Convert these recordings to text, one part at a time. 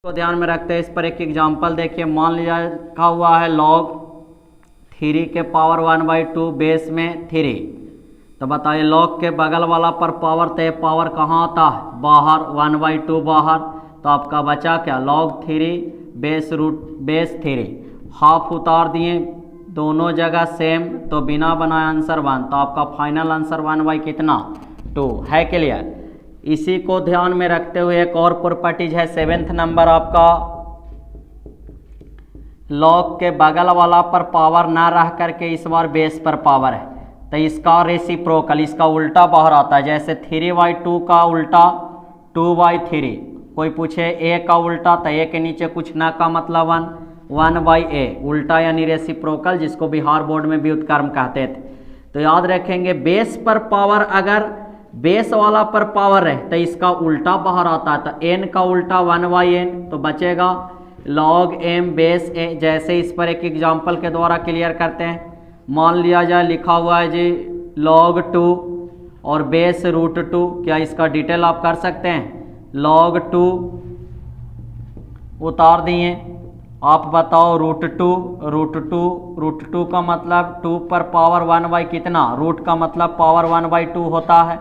को ध्यान में रखते हैं। इस पर एक एग्जांपल देखिए, मान लिया लिखा हुआ है log 3 के पावर 1/2 बेस में 3। तो बताइए log के बगल वाला पर पावर, तो पावर कहाँ आता है? बाहर, 1/2 बाहर। तो आपका बचा क्या? log 3 base 3। हाफ उतार दिए, दोनों जगह सेम, तो बिना बनाए आंसर 1। तो आपका फाइनल आंसर 1/2 है। क्लियर? इसी को ध्यान में रखते हुए एक और प्रॉपर्टीज है 7th नंबर आपका, log के बगल वाला पर पावर ना रह करके इस बार बेस पर पावर है, तो इसका रेसिप्रोकल, इसका उल्टा बाहर आता है। जैसे 3/2 का उल्टा 2/3। कोई पूछे a का उल्टा, तो a के नीचे कुछ ना का मतलब 1/a, उल्टा यानी रेसिप्रोकल, जिसको बिहार बोर्ड में व्युत्क्रम कहते थे। तो याद रखेंगे, बेस पर पावर अगर बेस वाला पर पावर है तो इसका उल्टा बाहर आता है, तो n का उल्टा 1/n, तो बचेगा log m बेस a। जैसे इस पर एक एग्जांपल के द्वारा क्लियर करते हैं। मान लिया जाए लिखा हुआ है जी log 2 और बेस √2। क्या इसका डिटेल आप कर सकते हैं? log 2 उतार दिए, आप बताओ √2 का मतलब 2 पर पावर 1 कितना? रूट का मतलब पावर 1/2 होता है,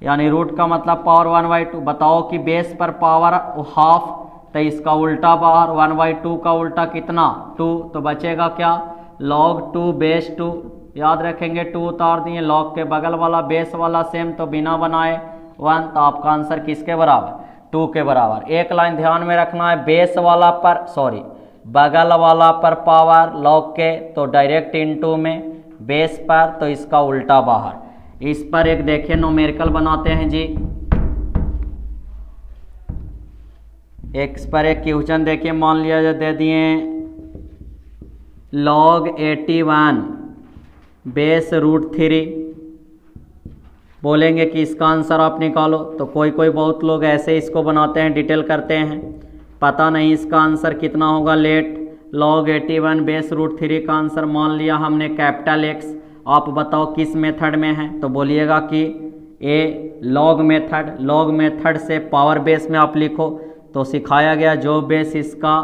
यानी रूट का मतलब पावर 1/2। बताओ कि बेस पर पावर हाफ, तो इसका उल्टा बाहर, 1/2 का उल्टा कितना? 2। तो बचेगा क्या? log 2 base 2। याद रखेंगे 2 उतार दिए, log के बगल वाला बेस वाला सेम, तो बिना बनाए 1। तो आपका आंसर किसके बराबर? 2 के बराबर। एक लाइन ध्यान में रखना है, बेस वाला पर बगल वाला पर पावर log के, तो डायरेक्ट इनटू में, बेस पर तो इसका उल्टा बाहर। इस पर एक देखिए न्यूमेरिकल बनाते हैं जी। इस पर एक क्वेश्चन देखिए, मान लिया जाए दे दिए log 81 बेस √3। बोलेंगे कि इसका आंसर आप निकालो, तो कोई बहुत लोग ऐसे इसको बनाते हैं, डिटेल करते हैं, पता नहीं इसका आंसर कितना होगा। लेट log 81 बेस √3 का आंसर मान लिया हमने कैपिटल X। आप बताओ किस मेथड में है? तो बोलिएगा कि ए लॉग मेथड से पावर बेस में आप लिखो। तो सिखाया गया जो बेस इसका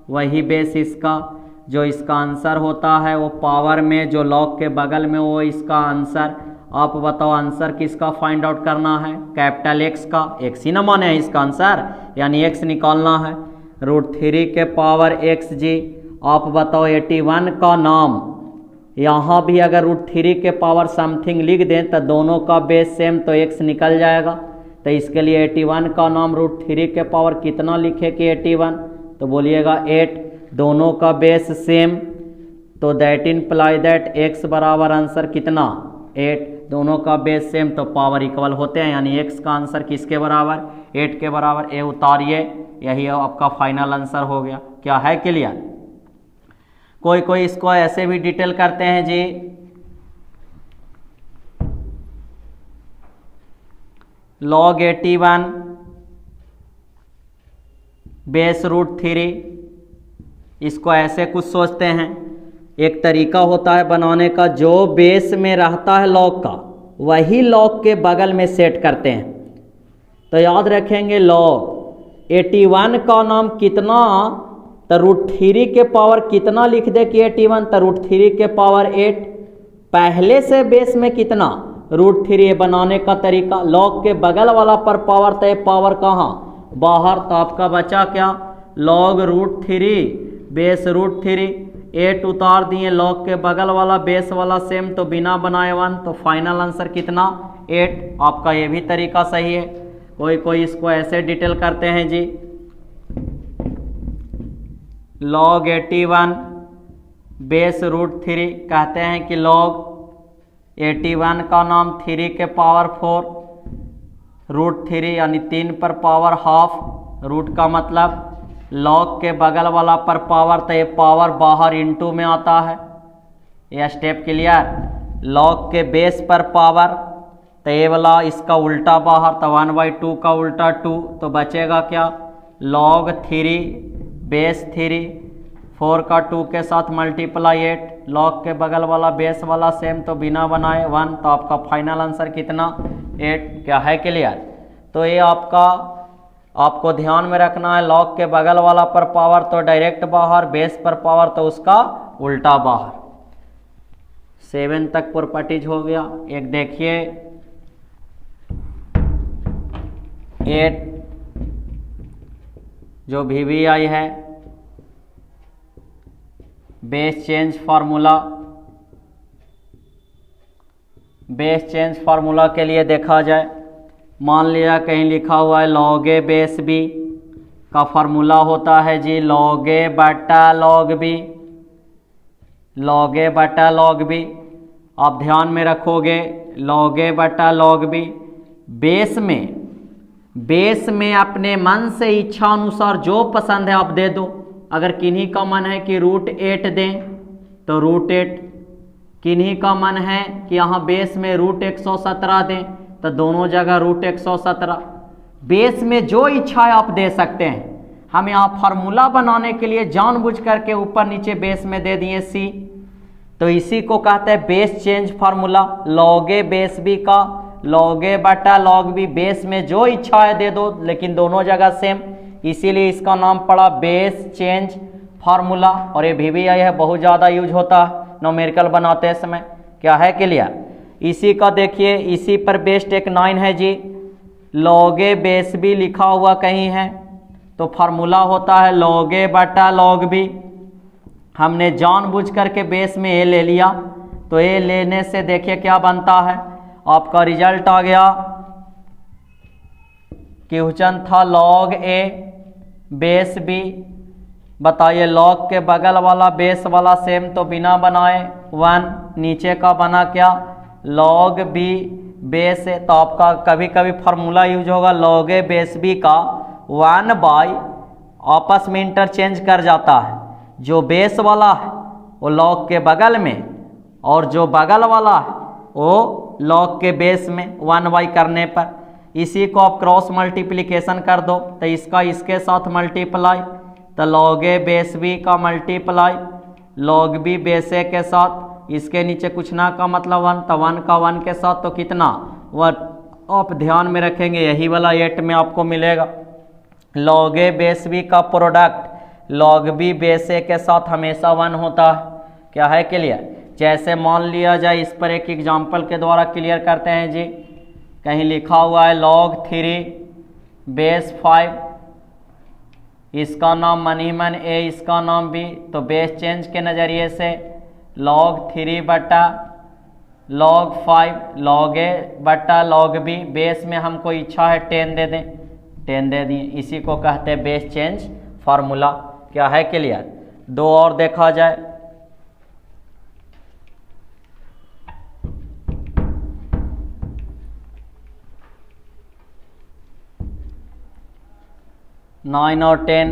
वही बेस इसका, जो इसका आंसर होता है वो पावर में, जो लॉग के बगल में वो इसका आंसर। आप बताओ आंसर किसका फाइंड आउट करना है? कैपिटल X का। X ही ना माने है इसका आंसर, यानी X निकालना है। √3 के पावर X जी। आप बताओ 81 का नाम, यहाँ भी अगर √3 के पावर समथिंग लिख दें तो दोनों का बेस सेम, तो X निकल जाएगा। तो इसके लिए 81 का नाम √3 के पावर कितना लिखे कि 81? तो बोलिएगा 8। दोनों का बेस सेम, तो दैट इम्प्लाई दैट X बराबर आंसर कितना? 8। दोनों का बेस सेम तो पावर इक्वल होते हैं, यानी X का आंसर किसके बराबर? 8 के बराबर। ए उतारिए, यही आपका फाइनल आंसर हो गया। क्या है क्लियर? कोई इसको ऐसे भी डिटेल करते हैं जी, log 81 बेस √3। इसको ऐसे कुछ सोचते हैं, एक तरीका होता है बनाने का, जो बेस में रहता है log का वही log के बगल में सेट करते हैं। तो याद रखेंगे log 81 का नाम कितना, तो √3 के पावर कितना लिख दे कि 81, तो √3 के पावर 8। पहले से बेस में कितना? √3 बनाने का तरीका, log के बगल वाला पर पावर, तो पावर कहाँ? बाहर। तो आपका बचा क्या? log √3 base √3। 8 उतार दिए, log के बगल वाला बेस वाला सेम, तो बिना बनाए 1। तो फाइनल आंसर कितना? 8। आपका ये भी तरीका सही है। कोई इसको ऐसे डिटेल करते हैं जी, log 81 बेस √3। कहते हैं कि log 81 का नाम 3 के पावर 4 √3, यानी 3 पर पावर हाफ। रूट का मतलब log के बगल वाला पर पावर, तो ये पावर बाहर इनटू में आता है। यह स्टेप क्लियर? log के बेस पर पावर, तो ये वाला इसका उल्टा बाहर, तो 1/2 का उल्टा 2। तो बचेगा क्या? log 3 बेस 3, 4 का 2 के साथ मल्टीप्लाई 8। log के बगल वाला बेस वाला सेम, तो बिना बनाए 1। तो आपका फाइनल आंसर कितना? 8। क्या है क्लियर? तो ये आपका आपको ध्यान में रखना है, लॉग के बगल वाला पर पावर तो डायरेक्ट बाहर, बेस पर पावर तो उसका उल्टा बाहर। 7 तक प्रॉपर्टीज हो गया। एक देखिए 8 जो VVI है, base change formula, base change formula के लिए देखा जाए, मान लिया कहीं लिखा हुआ है log A बेस B का फार्मूला होता है जी log A बटा log B, log A बटा log B। आप ध्यान में रखोगे log A बटा log B। बेस में अपने मन से इच्छा अनुसार जो पसंद है आप दे दो। अगर किन्हीं का मन है कि √8 दें तो √8, किन्हीं का मन है कि यहाँ बेस में √117 दें तो दोनों जगह √117। बेस में जो इच्छा है आप दे सकते हैं। हम यहाँ फार्मूला बनाने के लिए जानबूझ करके ऊपर नीचे बेस में दे दिए C, तो इसी को कहते हैं base change formula. log A base B का log A बटा log B, बेस में जो इच्छा है दे दो लेकिन दोनों जगह सेम, इसीलिए इसका नाम पड़ा बेस चेंज फार्मूला। और ये VVI है, बहुत ज़्यादा यूज होता है न्यूमेरिकल बनाते समय। क्या है क्लियर? इसी का देखिए, इसी पर बेस्ड एक 9 है जी, log A बेस B लिखा हुआ कहीं है तो फार्मूला होता है log A बटा log B। हमने जानबूझ करके बेस में A ले लिया, तो A लेने से देखिए क्या बनता है, आपका रिजल्ट आ गया। क्वेश्चन था log A बेस B, बताइए log के बगल वाला बेस वाला सेम तो बिना बनाए 1, नीचे का बना क्या log B बेस है, तो आपका कभी कभी फार्मूला यूज होगा log A बेस B का 1/, आपस में इंटरचेंज कर जाता है। जो बेस वाला है वो log के बगल में, और जो बगल वाला है वो log के बेस में 1/, करने पर इसी को आप क्रॉस मल्टीप्लिकेशन कर दो तो इसका इसके साथ मल्टीप्लाई, तो log A बेस B का multiply log B base A के साथ, इसके नीचे कुछ ना का मतलब 1, तो 1 का 1 के साथ तो कितना 1। आप ध्यान में रखेंगे यही वाला 8 में आपको मिलेगा। log A बेस B का product log B base A के साथ हमेशा 1 होता है। क्या है क्लियर? जैसे मान लिया जाए, इस पर एक एग्जाम्पल के द्वारा क्लियर करते हैं जी। कहीं लिखा हुआ है log 3 बेस 5, इसका नाम मन ही मन A, इसका नाम B, तो बेस चेंज के नज़रिए से log 3 बटा log 5, log A बटा log B, बेस में हमको इच्छा है 10 दे दें, 10 दे दिए, इसी को कहते हैं बेस चेंज फार्मूला। क्या है क्लियर? 2 और देखा जाए, नाइन और 10,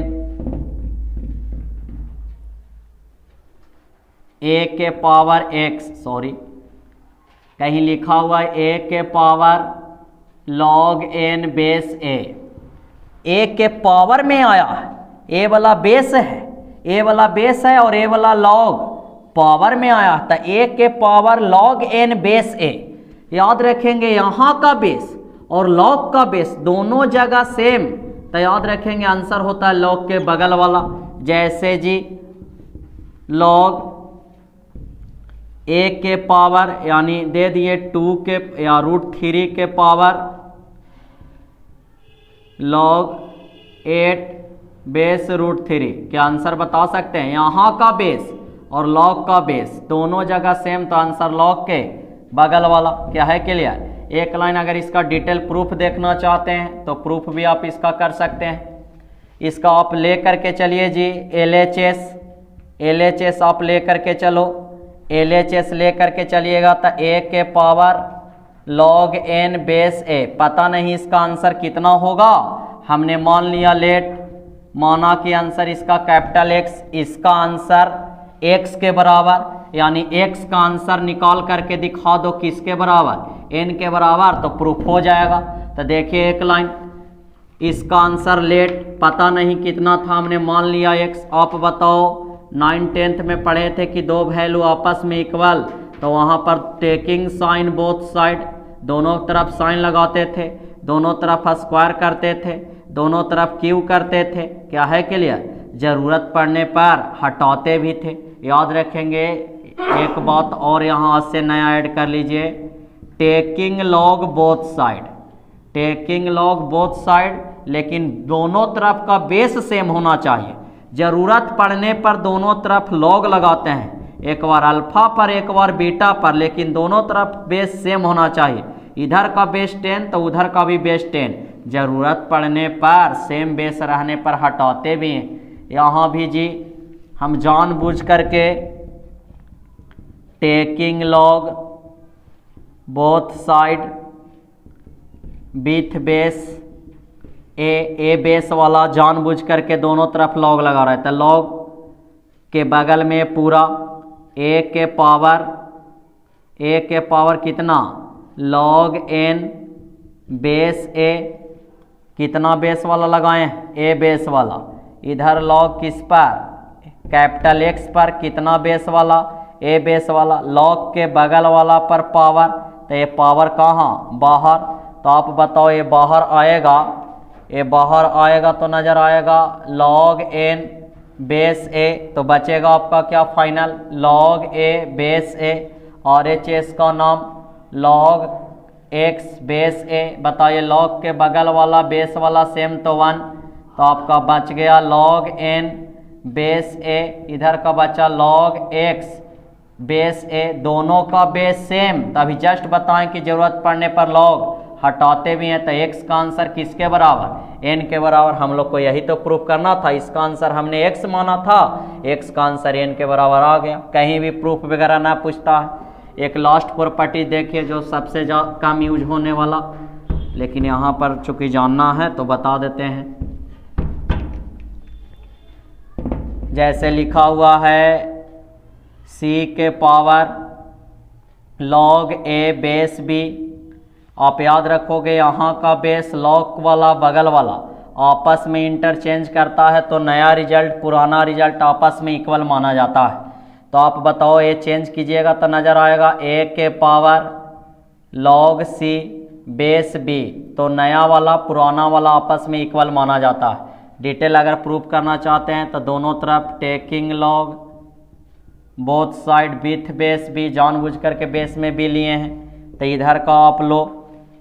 A के पावर x, सॉरी कहीं लिखा हुआ है A के power log n base A, A के पावर में आया है, A वाला बेस है, A वाला बेस है और A वाला log पावर में आया था, A के power log n base A। याद रखेंगे यहाँ का बेस और log का बेस दोनों जगह सेम, तो याद रखेंगे आंसर होता है log के बगल वाला। जैसे जी log A के पावर यानी दे दिए 2 के या √3 के पावर log 8 बेस √3, क्या आंसर बता सकते हैं? यहाँ का बेस और log का बेस दोनों जगह सेम, तो आंसर log के बगल वाला। क्या है क्लियर? एक लाइन अगर इसका डिटेल प्रूफ देखना चाहते हैं तो प्रूफ भी आप इसका कर सकते हैं। इसका आप ले करके चलिए जी LHS आप ले करके चलो, LHS ले करके चलिएगा तो A के power log n base A, पता नहीं इसका आंसर कितना होगा, हमने मान लिया लेट, माना कि आंसर इसका कैपिटल X, इसका आंसर X के बराबर, यानी X का आंसर निकाल करके दिखा दो किसके बराबर, n के बराबर, तो प्रूफ हो जाएगा। तो देखिए एक लाइन, इसका आंसर लेट पता नहीं कितना था, हमने मान लिया x। आप बताओ 9th में पढ़े थे कि दो वैल्यू आपस में इक्वल, तो वहाँ पर टेकिंग साइन बोथ साइड, दोनों तरफ साइन लगाते थे, दोनों तरफ स्क्वायर करते थे, दोनों तरफ क्यों करते थे, क्या है क्लियर, ज़रूरत पड़ने पर हटाते भी थे। याद रखेंगे। एक बात और यहाँ से नया ऐड कर लीजिए, taking log both side, taking log both side, लेकिन दोनों तरफ का बेस सेम होना चाहिए। ज़रूरत पड़ने पर दोनों तरफ लॉग लगाते हैं, एक बार अल्फा पर एक बार बीटा पर, लेकिन दोनों तरफ बेस सेम होना चाहिए। इधर का बेस 10 तो उधर का भी बेस 10। ज़रूरत पड़ने पर सेम बेस रहने पर हटाते भी हैं। यहाँ भी जी हम जानबूझ करके taking log both side with base A base वाला जानबूझ करके दोनों तरफ लॉग लगा रहा है। तो लॉग के बगल में पूरा ए के पावर कितना, लॉग एन बेस ए, कितना बेस वाला लगाएं, ए बेस वाला। इधर लॉग किस पर, कैपिटल एक्स पर, कितना बेस वाला, ए बेस वाला। लॉग के बगल वाला पर पावर, तो ये पावर कहाँ, बाहर। तो आप बताओ ये बाहर आएगा, ये बाहर आएगा तो नज़र आएगा लॉग एन बेस ए, तो बचेगा आपका क्या फाइनल, लॉग ए बेस ए, और एच एस का नाम लॉग एक्स बेस ए। बताइए लॉग के बगल वाला बेस वाला सेम तो 1, तो आपका बच गया लॉग एन बेस ए, इधर का बचा लॉग एक्स बेस ए, दोनों का बेस सेम। तभी जस्ट बताएं कि ज़रूरत पड़ने पर लॉग हटाते भी हैं। तो एक्स का आंसर किसके बराबर, एन के बराबर। हम लोग को यही तो प्रूफ करना था, इसका आंसर हमने एक्स माना था, एक्स का आंसर एन के बराबर आ गया। कहीं भी प्रूफ वगैरह ना पूछता है। एक लास्ट प्रॉपर्टी देखिए जो सबसे कम यूज होने वाला, लेकिन यहाँ पर चूंकि जानना है तो बता देते हैं। जैसे लिखा हुआ है सी के पावर लॉग ए बेस बी, आप याद रखोगे यहाँ का बेस लॉग वाला बगल वाला आपस में इंटरचेंज करता है तो नया रिजल्ट पुराना रिजल्ट आपस में इक्वल माना जाता है। तो आप बताओ ये चेंज कीजिएगा तो नज़र आएगा ए के power log c base B, तो नया वाला पुराना वाला आपस में इक्वल माना जाता है। डिटेल अगर प्रूफ करना चाहते हैं तो दोनों तरफ taking log both side with base b, जानबूझ करके बेस में भी लिए हैं। तो इधर का आप लो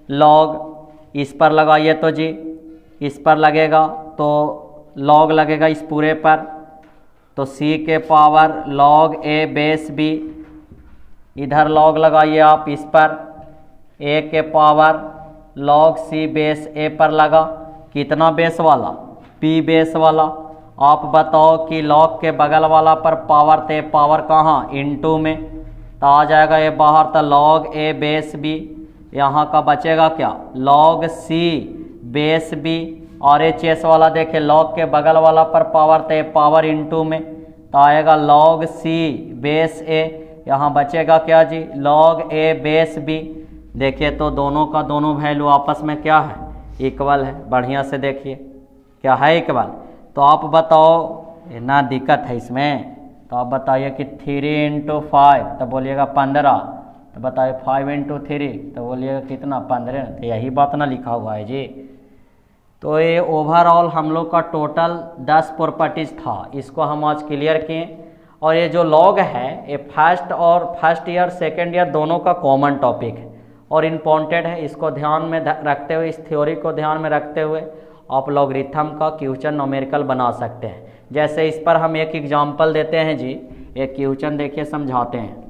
लॉग इस पर लगाइए तो जी इस पर लगेगा तो लॉग लगेगा इस पूरे पर, तो सी के पावर लॉग ए बेस बी, इधर लॉग लगाइए आप इस पर, ए के पावर लॉग सी बेस ए पर लगा, कितना बेस वाला, पी बेस वाला। आप बताओ कि लॉग के बगल वाला पर पावर थे, पावर कहाँ, इनटू में, तो आ जाएगा ये बाहर, तो लॉग ए बेस बी, यहाँ का बचेगा क्या, लॉग सी बेस बी, और एच एस वाला देखे लॉग के बगल वाला पर पावर थे, पावर इनटू में, तो आएगा लॉग सी बेस ए, यहाँ बचेगा क्या जी, लॉग ए बेस बी। देखिए तो दोनों का दोनों वैल्यू आपस में क्या है, इक्वल है। बढ़िया से देखिए क्या है, इक्वल। तो आप बताओ ना दिक्कत है इसमें, तो आप बताइए कि 3 × 5 तो बोलिएगा 15, तो बताइए 5 × 3 तो बोलिएगा कितना 15, तो यही बात ना लिखा हुआ है जी। तो ये ओवरऑल हम लोग का टोटल 10 प्रॉपर्टीज था, इसको हम आज क्लियर किए। और ये जो लॉग है ये फर्स्ट ईयर सेकेंड ईयर दोनों का कॉमन टॉपिक है और इम्पॉर्टेंट है। इसको ध्यान में रखते हुए, इस थ्योरी को ध्यान में रखते हुए आप लॉगरिथम का क्वेश्चन न्यूमेरिकल बना सकते हैं। जैसे इस पर हम एक एग्जांपल देते हैं जी, एक क्वेश्चन देखिए समझाते हैं।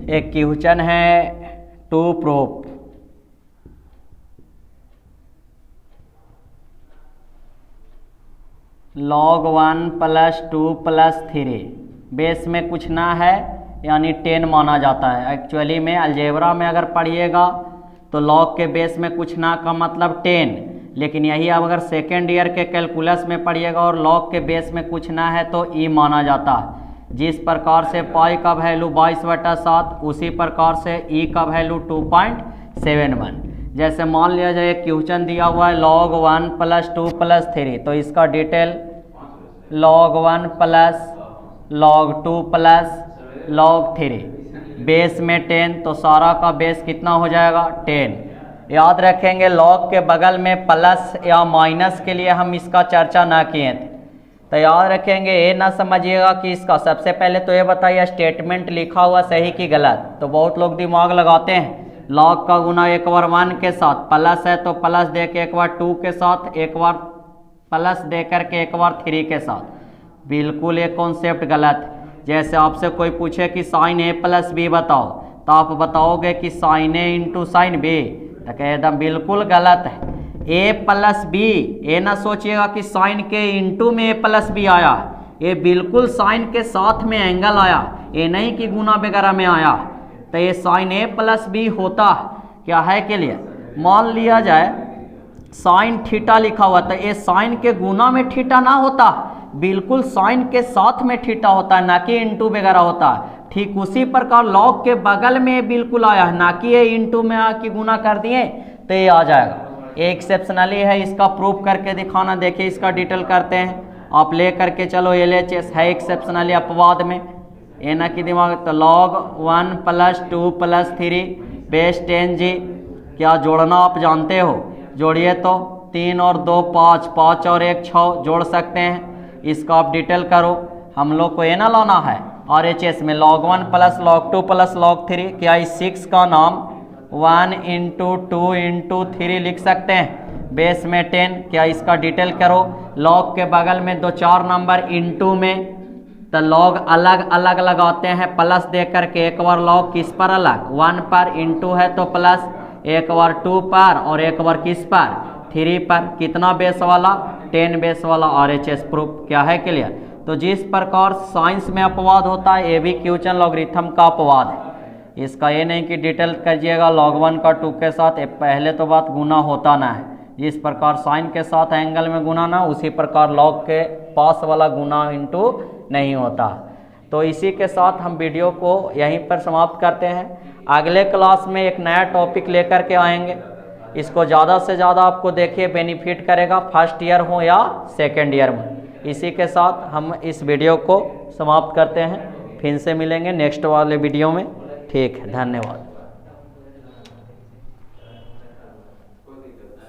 एक क्वेश्चन है टू प्रूफ log 1 + 2 + 3 बेस में कुछ ना है यानी 10 माना जाता है। एक्चुअली में अलजेब्रा में अगर पढ़िएगा तो log के बेस में कुछ ना का मतलब 10, लेकिन यही अब अगर सेकेंड ईयर के कैलकुलस में पढ़िएगा और log के बेस में कुछ ना है तो ई माना जाता है। जिस प्रकार से पाई का वैल्यू 22/7 उसी प्रकार से ई का वैल्यू 2.71। जैसे मान लिया जाए क्वेश्चन दिया हुआ है log 1 + 2 + 3, तो इसका detail log 1 + log 2 + log 3, base में 10 तो सारा का बेस कितना हो जाएगा 10। याद रखेंगे लॉग के बगल में प्लस या माइनस के लिए हम इसका चर्चा ना किए थे, तो याद रखेंगे ये ना समझिएगा कि इसका सबसे पहले तो ये बताइए स्टेटमेंट लिखा हुआ सही कि गलत। तो बहुत लोग दिमाग लगाते हैं लॉग का गुना एक बार 1 के साथ, प्लस है तो प्लस दे के एक बार 2 के साथ, एक बार प्लस दे करके एक बार 3 के साथ। बिल्कुल ये कॉन्सेप्ट गलत है। जैसे आपसे कोई पूछे कि साइन ए प्लस बी बताओ, तो आप बताओगे कि साइन ए इंटू साइन बी, तो एकदम बिल्कुल गलत है। ए प्लस बी, ये ना सोचिएगा कि साइन के इंटू में ए प्लस बी आया, ये बिल्कुल साइन के साथ में एंगल आया, ये नहीं कि गुना वगैरह में आया। तो ये साइन ए प्लस बी होता क्या है के लिए, मान लिया जाए साइन थीटा लिखा हुआ, तो ये साइन के गुना में थीटा ना होता, बिल्कुल साइन के साथ में थीटा होता है, ना कि इंटू वगैरह होता है। ठीक उसी प्रकार लॉग के बगल में बिल्कुल आया है, ना कि ये इंटू में आके गुना कर दिए तो ये आ जाएगा। ये एक्सेप्शनली है, इसका प्रूफ करके दिखाना। देखिए इसका डिटेल करते हैं, आप ले करके चलो LHS है एक्सेप्शनली अपवाद में, ये ना कि दिमाग। तो log 1 + 2 + 3 बेस 10G, क्या जोड़ना आप जानते हो, जोड़िए तो 3 और 2 5, 5 और 1 6 जोड़ सकते हैं। इसका आप डिटेल करो, हम लोग को ये ना लाना है RHS में log 1 + log 2 + log 3। क्या इस 6 का नाम 1 × 2 × 3 लिख सकते हैं, बेस में 10। क्या इसका डिटेल करो, log के बगल में 2 4 नंबर इंटू में, तो log अलग अलग लगाते हैं प्लस दे करके। एक बार log किस पर अलग, 1 पर, इंटू है तो प्लस, एक बार 2 पर और एक बार किस पर 3 पर। कितना बेस वाला, 10 बेस वाला। RHS प्रूफ क्या है क्लियर। तो जिस प्रकार साइंस में अपवाद होता है, ये भी क्यूचन लॉगरिथम का अपवाद है। इसका ये नहीं कि डिटेल करिएगा log 1 का 2 के साथ, पहले तो बात गुना होता ना है। जिस प्रकार साइन के साथ एंगल में गुना ना, उसी प्रकार log के पास वाला गुना इंटू नहीं होता। तो इसी के साथ हम वीडियो को यहीं पर समाप्त करते हैं। अगले क्लास में एक नया टॉपिक लेकर के आएंगे, इसको ज़्यादा से ज़्यादा आपको देखिए बेनिफिट करेगा, फर्स्ट ईयर हो या सेकेंड ईयर में। इसी के साथ हम इस वीडियो को समाप्त करते हैं, फिर से मिलेंगे नेक्स्ट वाले वीडियो में। ठीक है, धन्यवाद।